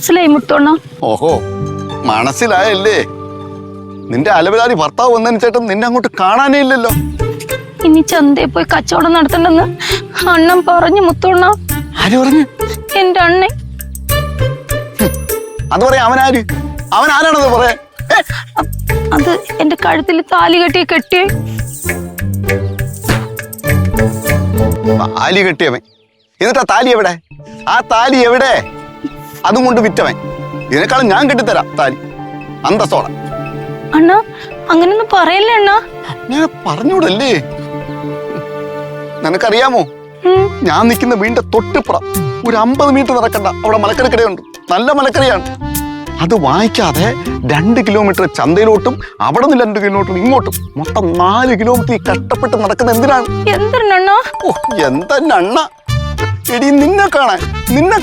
മനസ്സിലായി മുത്തോണ്ണ. ഓഹോ, മനസ്സിലായല്ലേ? നിന്റെ അലവിലാരി ഭർത്താവ് വന്നതിന് ചേട്ടൻ നിന്നെ അങ്ങോട്ട് കാണാനേ ഇല്ലല്ലോ. ഇനി ചന്തയിൽ പോയി കച്ചവടം നടത്തണ്ടെന്ന് അണ്ണൻ പറഞ്ഞു മുത്തോണ്ണ. ആര് പറഞ്ഞു? എന്റെ അണ്ണൻ. അത് പറയാ അവനാര്? അവൻ ആരാണത് പറയാ? അത് എന്റെ കഴുത്തിൽ താലി കെട്ടിയേ. താലി കെട്ടിയവൻ. എന്നിട്ടാ താലി എവിടെ? ആ താലി എവിടെ? അതും കൊണ്ട് വിറ്റവൻ. ഇതിനേക്കാളും ഞാൻ കെട്ടിത്തരാം താലി, അന്തസ്സോടെ. അണ്ണ അങ്ങനൊന്നും പറയല്ലേ അണ്ണ. ഞാൻ പറഞ്ഞൂടല്ലേ? നിനക്കറിയാമോ, ഞാൻ നിൽക്കുന്ന വീടിന്റെ തൊട്ടിപ്പുറം ഒരു 50 മീറ്റർ നടക്കണ്ട അവിടെ മലക്കറിക്കടയുണ്ട്. നല്ല മലക്കറിയാണ്. അത് വാങ്ങിക്കാതെ 2 കിലോമീറ്റർ ചന്തയിലോട്ടും അവിടെ നിന്ന് 2 കിലോമീറ്റർ ഇങ്ങോട്ടും മൊത്തം 4 കിലോമീറ്റർ കഷ്ടപ്പെട്ട് നടക്കുന്ന എന്തിനാണ്? എന്തിനണ്ണ? ഓ, എന്തെണ്ണ എടി, നിന്നെ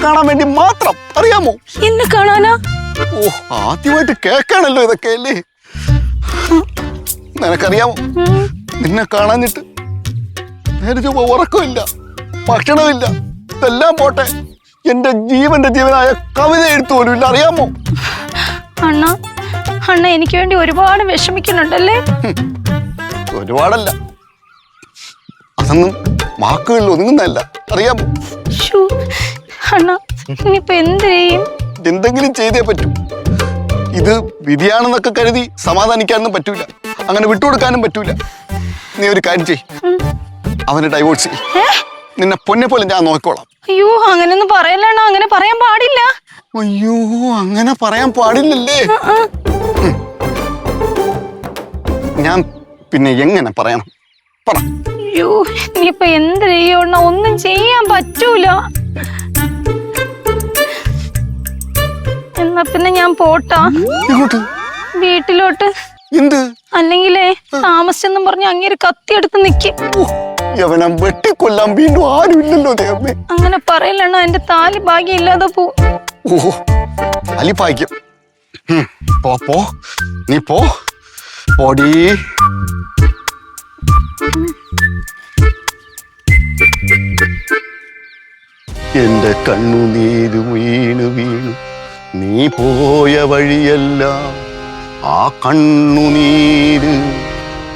കാണാൻ വേണ്ടി മാത്രം. അറിയാമോ? എന്നെ കാണാനാ? ഓ, ആദ്യമായിട്ട് കേൾക്കാണല്ലോ ഇതൊക്കെ അല്ലേ? നിനക്കറിയാമോ, നിന്നെ കാണാഞ്ഞിട്ട് നേരെ ഉറക്കമില്ല, ഭക്ഷണമില്ല. ഇതെല്ലാം പോട്ടെ, എന്റെ ജീവനായ കവിത എഴുത്തു പോലും ഇല്ല. അറിയാമോ? അണ്ണ എനിക്ക് വേണ്ടി ഒരുപാട് വിഷമിക്കുന്നുണ്ടല്ലേ? ഒരുപാടല്ല, അതൊന്നും വാക്കുകളിൽ ഒതുങ്ങുന്നതല്ല. അറിയാമോ? അണ്ണ ഇനിയിപ്പോ എന്ത് ചെയ്യും? എന്തെങ്കിലും ചെയ്തേ പറ്റൂ. ഇത് വിധിയാണെന്നൊക്കെ കരുതി സമാധാനിക്കാനൊന്നും പറ്റൂല, അങ്ങനെ വിട്ടുകൊടുക്കാനും പറ്റൂല. നീ ഒരു കാര്യം ചെയ്, അവന് ഡൈവോഴ്സ് ചെയ്യ്. നിന്നെ പൊന്നെ പോലെ ഞാൻ നോക്കിക്കോളാം. അയ്യോ, അങ്ങനെയൊന്നും പറയല്ലണ്ണ. അങ്ങനെ പറയാൻ പാടില്ല. അയ്യോ, അങ്ങനെ പറയാൻ പാടില്ലല്ലേ? ഞാൻ പിന്നെ എങ്ങനെ പറയണം? പറ. അയ്യോ, ഇനിയിപ്പൊ എന്ത് ചെയ്യണ? ഒന്നും ചെയ്യാൻ പറ്റൂല. എന്നാ പിന്നെ ഞാൻ പോട്ടാ. വീട്ടിലോട്ട്. എന്ത്? അല്ലെങ്കിലേ താമസിച്ചെന്നും പറഞ്ഞ് അങ്ങേര് കത്തിയെടുത്ത് നിക്കും. യവനെ വെട്ടിക്കൊല്ലാൻ വീണ്ടും ആരും ഇല്ലല്ലോ ദൈവമേ. അങ്ങനെ പറയലണ്ണ, എന്റെ താലി ഭാഗ്യം ഇല്ലാതെ പോവും. ഓ, താലി ഭാഗ്യം. പോ, നീ പോടി. എന്റെ കണ്ണുനീര് വീണു നീ പോയ വഴിയെല്ലാം ആ കണ്ണുനീര്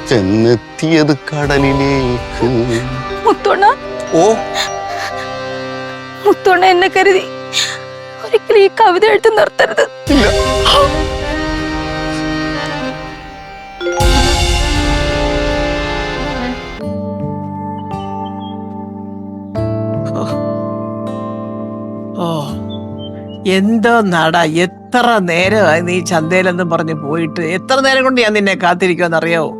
ചെന്നെത്തിയത് കടലിലേക്ക്. മുത്തോണ്ണ, ഓ മുത്തോണ്ണ എന്നെ കരുതി ഒരിക്കലും ഈ കവിത എഴുത്ത് നിർത്തരുത്. ഇല്ല. ഓ, എന്തോ നടാ, എത്ര നേരമായി നീ ചന്തയിലെന്നും പറഞ്ഞ് പോയിട്ട്? എത്ര നേരം കൊണ്ട് ഞാൻ നിന്നെ കാത്തിരിക്കുമെന്നറിയാവോ?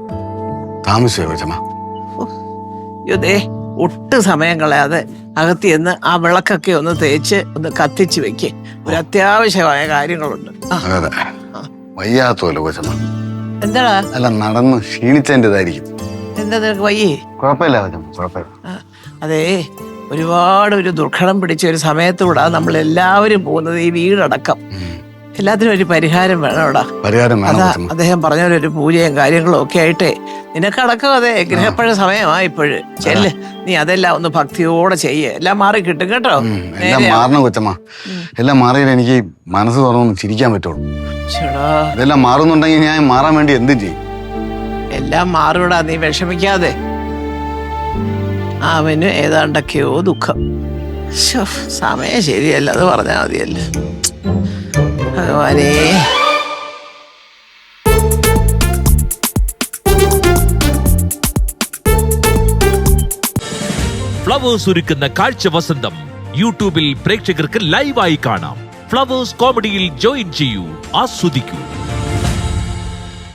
യുദേ, ഒട്ടും സമയം കളയാതെ അകത്തി എന്ന് ആ വിളക്കൊക്കെ ഒന്ന് തേച്ച് ഒന്ന് കത്തിച്ച് വെക്ക്. ഒരു അത്യാവശ്യമായ കാര്യങ്ങളുണ്ട്. വയ്യാത്തോല്ലോ കൊച്ചമ്മ. എന്താടാ? അല്ല, നടന്ന് ക്ഷീണിച്ചതിൻ്റെതായിരിക്കും. എന്താ നിനക്ക് വയ്യേ? കുഴപ്പമില്ല കൊച്ചമ്മ, കുഴപ്പമില്ല. അതേ, ഒരുപാട് ഒരു ദുർഘടം പിടിച്ച ഒരു സമയത്തൂടാ നമ്മൾ എല്ലാവരും പോകുന്നത്, ഈ വീടടക്കം. എല്ലാത്തിനും ഒരു പരിഹാരം വേണോടാ. അതാ അദ്ദേഹം പറഞ്ഞ ഒരു പൂജയും കാര്യങ്ങളും ഒക്കെ ആയിട്ടേ നിനക്കടക്കം. അതെ, ഗ്രഹപ്പഴ സമയമായി ഇപ്പോഴ്. ചെല്ല്, നീ അതെല്ലാം ഒന്ന് ഭക്തിയോടെ ചെയ്യേ, എല്ലാം മാറി കിട്ടും കേട്ടോ. എല്ലാം മാറണം കൊച്ചമ്മ. എല്ലാം മാറിയാൽ എനിക്ക് മനസ്സ് തുറന്നൊന്ന് ചിരിക്കാൻ പറ്റുള്ളൂ. ഇതെല്ലാം മാറുന്നുണ്ടെങ്കിൽ ഞാൻ മാറാൻ വേണ്ടി എന്തും ചെയ്യും. എല്ലാം മാറൂടാ, നീ വിഷമിക്കാതെ. അവന് ഏതാണ്ടൊക്കെയോ ദുഃഖം. സമയം ശരിയല്ല, അത് പറഞ്ഞാൽ മതിയല്ലേ ഭഗവാനേ. ഫ്ലവേഴ്സ് ഒരുക്കുന്ന കാഴ്ച വസന്തം യൂട്യൂബിൽ പ്രേക്ഷകർക്ക് ലൈവായി കാണാം. ഫ്ലവേഴ്സ് കോമഡിയിൽ ജോയിൻ ചെയ്യൂ, ആസ്വദിക്കൂ.